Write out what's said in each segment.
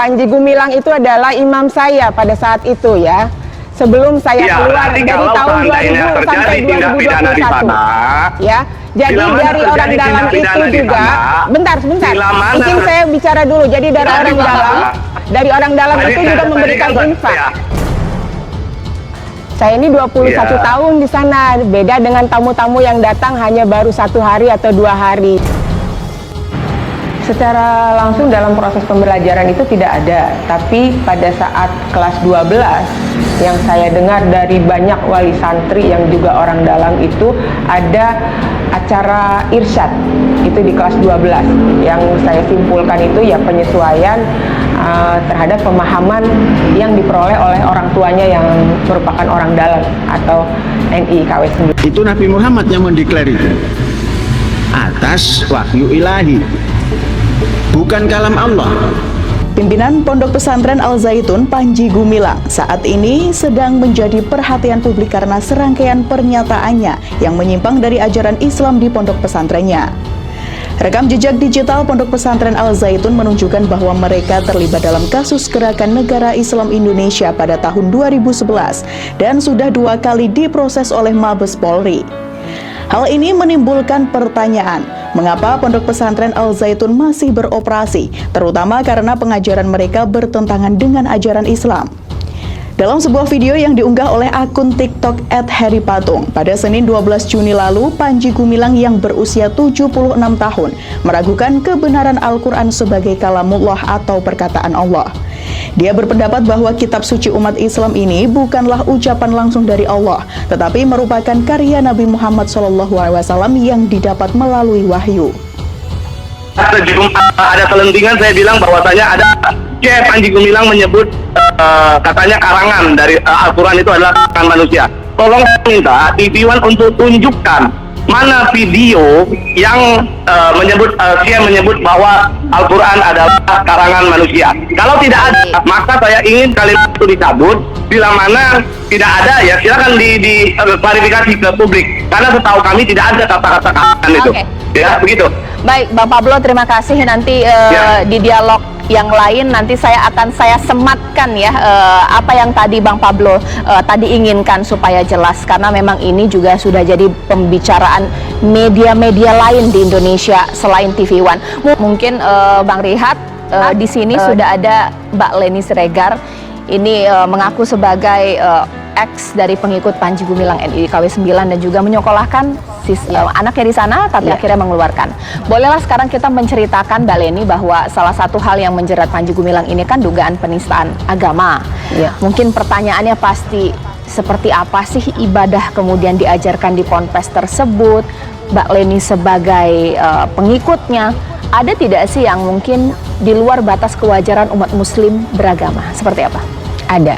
Panji Gumilang itu adalah imam saya pada saat itu ya. Sebelum saya keluar dari tahun 2000 sampai 2021. Ya. Jadi dari orang dalam itu juga, bentar, izin saya bicara dulu. Jadi dari orang dalam itu juga memberikan infak. Saya ini 21 tahun di sana, beda dengan tamu-tamu yang datang hanya baru 1 hari atau 2 hari. Secara langsung dalam proses pembelajaran itu tidak ada, tapi pada saat kelas 12 yang saya dengar dari banyak wali santri yang juga orang dalam itu ada acara irsyad itu di kelas 12. Yang saya simpulkan itu ya penyesuaian terhadap pemahaman yang diperoleh oleh orang tuanya yang merupakan orang dalam atau NI KW sendiri. Itu Nabi Muhammad yang mendeklar itu atas wahyu ilahi, bukan kalam Allah. Pimpinan Pondok Pesantren Al Zaitun Panji Gumilang saat ini sedang menjadi perhatian publik karena serangkaian pernyataannya yang menyimpang dari ajaran Islam di pondok pesantrennya. Rekam jejak digital Pondok Pesantren Al Zaitun menunjukkan bahwa mereka terlibat dalam kasus gerakan Negara Islam Indonesia pada tahun 2011 dan sudah 2 kali diproses oleh Mabes Polri. Hal ini menimbulkan pertanyaan, mengapa Pondok Pesantren Al Zaitun masih beroperasi, terutama karena pengajaran mereka bertentangan dengan ajaran Islam. Dalam sebuah video yang diunggah oleh akun TikTok @harrypatung pada Senin 12 Juni lalu, Panji Gumilang yang berusia 76 tahun meragukan kebenaran Al-Quran sebagai kalamullah atau perkataan Allah. Dia berpendapat bahwa kitab suci umat Islam ini bukanlah ucapan langsung dari Allah, tetapi merupakan karya Nabi Muhammad SAW yang didapat melalui wahyu. Ada kelentingan saya bilang bahwasanya ada Panji Gumilang menyebut katanya karangan dari Al-Quran itu adalah karangan manusia. Tolong minta TV One untuk tunjukkan mana video yang menyebut bahwa Al-Quran adalah karangan manusia. Kalau tidak ada, maka saya ingin kalimat itu dicabut. Bila mana tidak ada, ya silakan diklarifikasi ke publik. Karena setahu kami tidak ada kata-kata karangan itu. Ya, begitu. Baik, Bang Pablo, terima kasih. Nanti di dialog yang lain nanti saya sematkan ya apa yang tadi Bang Pablo tadi inginkan supaya jelas, karena memang ini juga sudah jadi pembicaraan media-media lain di Indonesia selain TV One. Mungkin Bang Rihat di sini sudah ada Mbak Leni Siregar, ini mengaku sebagai ex dari pengikut Panji Gumilang NI KW 9 dan juga menyekolahkan anaknya di sana, tapi akhirnya mengeluarkan. Bolehlah sekarang kita menceritakan Mbak Leni bahwa salah satu hal yang menjerat Panji Gumilang ini kan dugaan penistaan agama. Mungkin pertanyaannya pasti seperti apa sih ibadah kemudian diajarkan di ponpes tersebut? Mbak Leni sebagai pengikutnya, ada tidak sih yang mungkin di luar batas kewajaran umat muslim beragama? Seperti apa? Ada.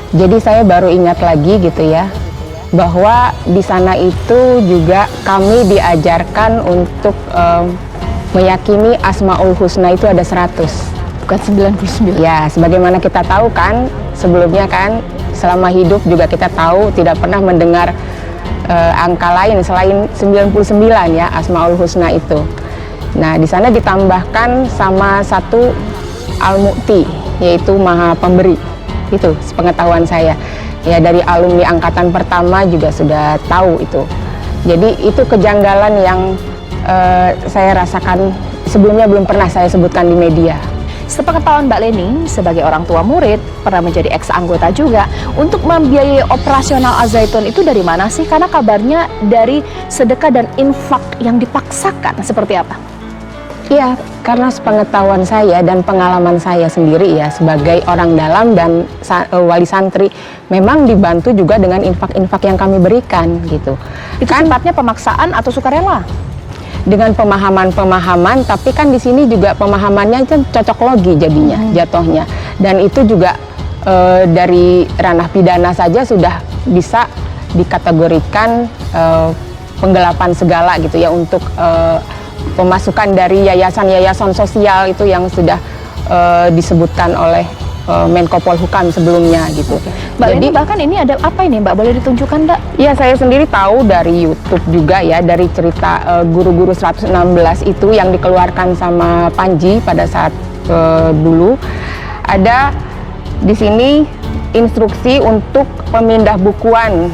Jadi saya baru ingat lagi gitu ya, bahwa di sana itu juga kami diajarkan untuk meyakini Asmaul Husna itu ada 100, bukan 99. Ya, sebagaimana kita tahu kan, sebelumnya kan selama hidup juga kita tahu tidak pernah mendengar angka lain selain 99 ya, Asmaul Husna itu. Nah, di sana ditambahkan sama 1 Al-Mu'ti, yaitu Maha Pemberi. Itu sepengetahuan saya. Ya, dari alumni angkatan pertama juga sudah tahu itu. Jadi itu kejanggalan yang saya rasakan sebelumnya belum pernah saya sebutkan di media. Sepengetahuan Mbak Leni sebagai orang tua murid, pernah menjadi ex anggota juga, untuk membiayai operasional Al Zaitun itu dari mana sih? Karena kabarnya dari sedekah dan infak yang dipaksakan, seperti apa? Iya, karena sepengetahuan saya dan pengalaman saya sendiri ya sebagai orang dalam dan wali santri, memang dibantu juga dengan infak-infak yang kami berikan gitu. Itu kan sifatnya pemaksaan atau sukarela? Dengan pemahaman-pemahaman, tapi kan di sini juga pemahamannya kan cocok logi jadinya, jatuhnya. Dan itu juga dari ranah pidana saja sudah bisa dikategorikan penggelapan segala gitu ya, untuk pemasukan dari yayasan-yayasan sosial itu yang sudah disebutkan oleh Menko Polhukam sebelumnya gitu. Mbak, jadi bahkan ini ada apa ini Mbak, boleh ditunjukkan Mbak? Iya, saya sendiri tahu dari YouTube juga ya, dari cerita guru-guru 116 itu yang dikeluarkan sama Panji pada saat dulu. ada di sini instruksi untuk pemindah bukuan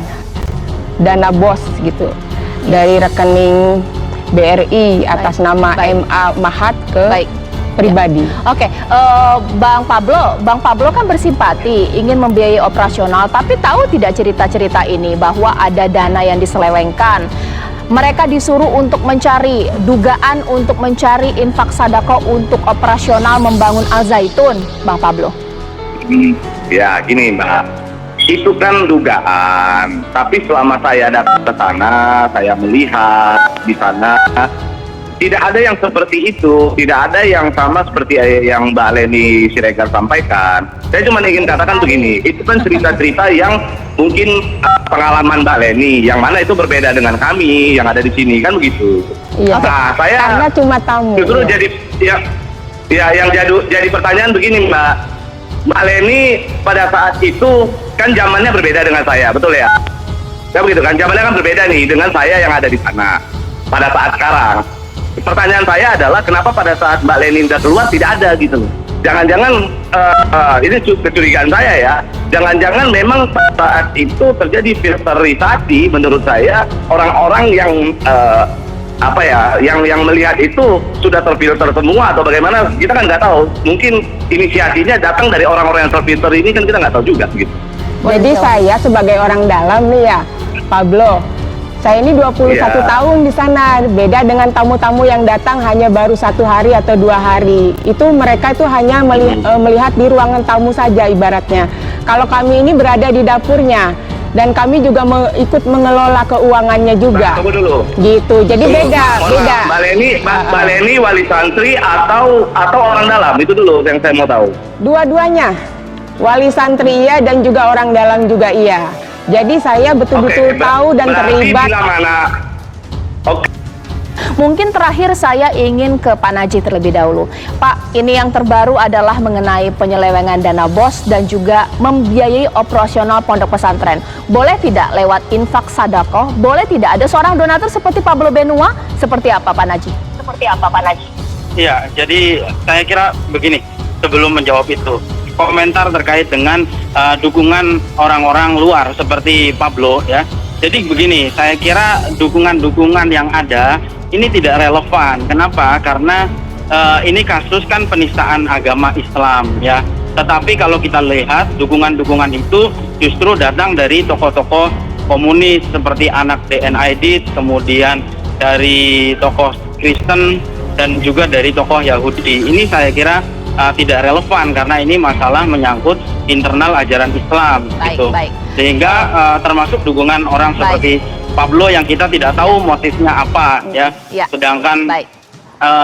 dana BOS gitu dari rekening BRI atas nama MA Mahat ke Baik. pribadi. Oke, Bang Pablo kan bersimpati ingin membiayai operasional, tapi tahu tidak cerita-cerita ini bahwa ada dana yang diselewengkan. Mereka disuruh untuk mencari dugaan untuk mencari infak sadaqah untuk operasional membangun Al Zaitun, Bang Pablo. Ya gini Mbak, itu kan dugaan. Tapi selama saya datang ke sana, saya melihat di sana tidak ada yang seperti itu, tidak ada yang sama seperti yang Mbak Leni Siregar sampaikan. Saya cuma ingin katakan begini, itu kan cerita-cerita yang mungkin pengalaman Mbak Leni, yang mana itu berbeda dengan kami yang ada di sini, kan begitu. Iya. Nah, saya Karena cuma tamu. justru yang jadi pertanyaan begini Mbak Leni pada saat itu kan zamannya berbeda dengan saya, betul ya? Ya begitu kan, zamannya kan berbeda nih dengan saya yang ada di sana pada saat sekarang. Pertanyaan saya adalah kenapa pada saat Mbak Leni udah keluar tidak ada gitu loh. Jangan-jangan ini kecurigaan saya ya. Jangan-jangan memang pada saat itu terjadi filterisasi menurut saya, orang-orang yang yang melihat itu sudah terfilter semua atau bagaimana, kita kan nggak tahu. Mungkin inisiasinya datang dari orang-orang yang terfilter ini, kan kita nggak tahu juga gitu. Jadi saya sebagai orang dalam nih ya, Pablo. Saya ini 21 Iya. tahun di sana, beda dengan tamu-tamu yang datang hanya baru 1 hari atau 2 hari. Itu mereka itu hanya melihat di ruangan tamu saja ibaratnya. Kalau kami ini berada di dapurnya dan kami juga ikut mengelola keuangannya juga. Nah, tunggu dulu. Gitu. Jadi Tunggu, beda, mohon beda. maaf, Mbak Leni wali santri atau orang dalam, itu dulu yang saya mau tahu. Dua-duanya. Wali santri iya dan juga orang dalam juga iya. Jadi saya betul-betul tahu dan terlibat. Bila mana? Oke. Mungkin terakhir saya ingin ke Pak Najih terlebih dahulu. Pak, ini yang terbaru adalah mengenai penyelewengan dana BOS dan juga membiayai operasional pondok pesantren. Boleh tidak lewat infak sadaqah? Boleh tidak ada seorang donatur seperti Pablo Benua? Seperti apa Pak Najih? Iya, jadi saya kira begini, sebelum menjawab itu, komentar terkait dengan dukungan orang-orang luar seperti Pablo ya. Jadi begini, saya kira dukungan-dukungan yang ada ini tidak relevan. Kenapa? Karena ini kasus kan penistaan agama Islam ya. Tetapi kalau kita lihat dukungan-dukungan itu justru datang dari tokoh-tokoh komunis seperti anak DN Aidit, kemudian dari tokoh Kristen dan juga dari tokoh Yahudi. Ini saya kira tidak relevan karena ini masalah menyangkut internal ajaran Islam gitu. Sehingga termasuk dukungan orang seperti Pablo yang kita tidak tahu motifnya apa ya. Sedangkan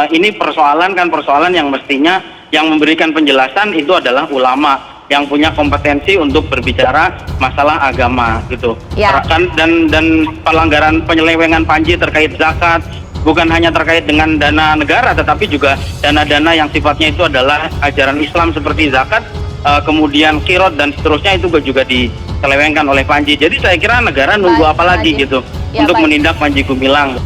ini persoalan yang mestinya yang memberikan penjelasan itu adalah ulama yang punya kompetensi untuk berbicara masalah agama gitu. Dan pelanggaran penyelewengan Panji terkait zakat bukan hanya terkait dengan dana negara, tetapi juga dana-dana yang sifatnya itu adalah ajaran Islam seperti zakat, kemudian kirot dan seterusnya itu juga diselewengkan oleh Panji. Jadi saya kira negara nunggu apa lagi gitu untuk menindak Panji Gumilang.